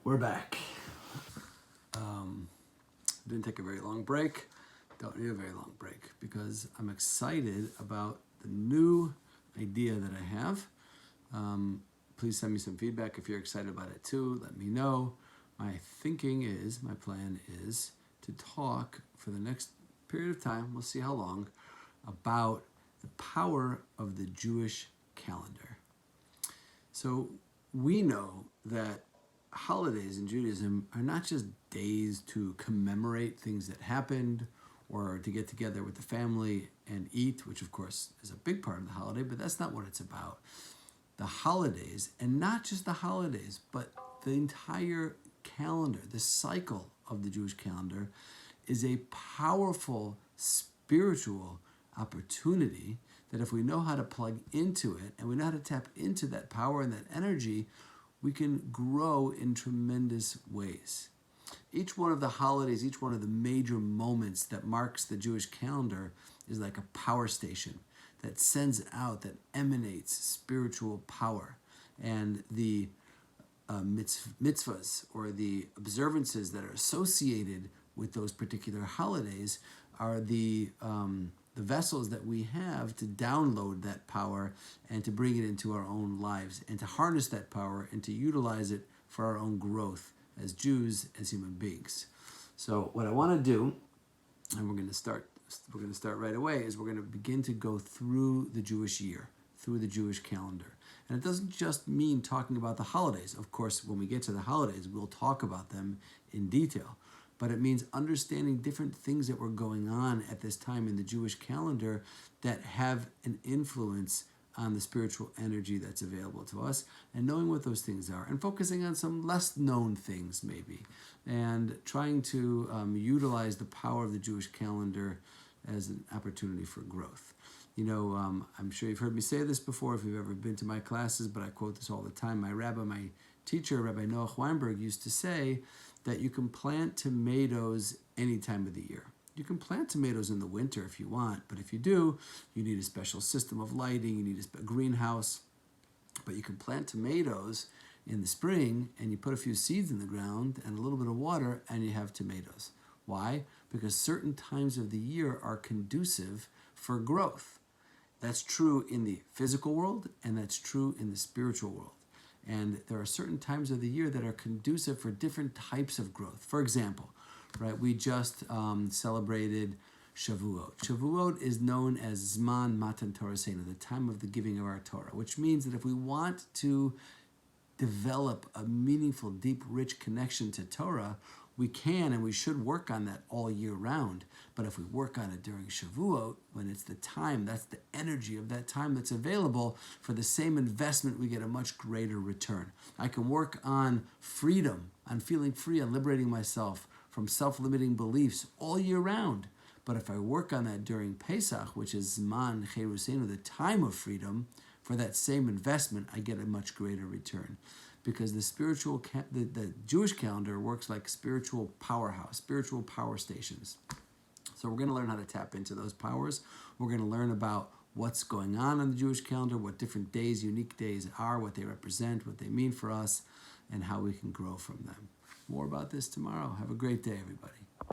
We're back. Didn't take a very long break. Don't need a very long break because I'm excited about the new idea that I have. Please send me some feedback if you're excited about it too. Let me know. My plan is to talk for the next period of time, we'll see how long, about the power of the Jewish calendar. So we know that holidays in Judaism are not just days to commemorate things that happened or to get together with the family and eat, which of course is a big part of the holiday, but that's not what it's about. The holidays, and not just the holidays, but the entire calendar, the cycle of the Jewish calendar, is a powerful spiritual opportunity that if we know how to plug into it and we know how to tap into that power and that energy, we can grow in tremendous ways. Each one of the holidays, each one of the major moments that marks the Jewish calendar is like a power station that sends out, that emanates spiritual power. And the mitzvahs or the observances that are associated with those particular holidays are the vessels that we have to download that power and to bring it into our own lives and to harness that power and to utilize it for our own growth as Jews, as human beings. So what I want to do, and we're going to start right away, is we're going to begin to go through the Jewish year, through the Jewish calendar. And it doesn't just mean talking about the holidays. Of course, when we get to the holidays, we'll talk about them in detail. But it means understanding different things that were going on at this time in the Jewish calendar that have an influence on the spiritual energy that's available to us, and knowing what those things are, and focusing on some less known things maybe, and trying to utilize the power of the Jewish calendar as an opportunity for growth. You know, I'm sure you've heard me say this before if you've ever been to my classes, but I quote this all the time. My teacher, Rabbi Noach Weinberg, used to say that you can plant tomatoes any time of the year. You can plant tomatoes in the winter if you want, but if you do, you need a special system of lighting, you need a greenhouse. But you can plant tomatoes in the spring, and you put a few seeds in the ground and a little bit of water, and you have tomatoes. Why? Because certain times of the year are conducive for growth. That's true in the physical world, and that's true in the spiritual world. And there are certain times of the year that are conducive for different types of growth. For example, right, we just celebrated Shavuot. Shavuot is known as Zman Matan Toraseinu, the time of the giving of our Torah, which means that if we want to develop a meaningful, deep, rich connection to Torah, we can and we should work on that all year round. But if we work on it during Shavuot, when it's the time, that's the energy of that time that's available, for the same investment, we get a much greater return. I can work on freedom, on feeling free, on liberating myself from self-limiting beliefs all year round. But if I work on that during Pesach, which is Zman Cheruseinu, the time of freedom, for that same investment, I get a much greater return. Because the Jewish calendar works like spiritual powerhouse, spiritual power stations. So we're going to learn how to tap into those powers. We're going to learn about what's going on the Jewish calendar, what different days, unique days are, what they represent, what they mean for us, and how we can grow from them. More about this tomorrow. Have a great day, everybody.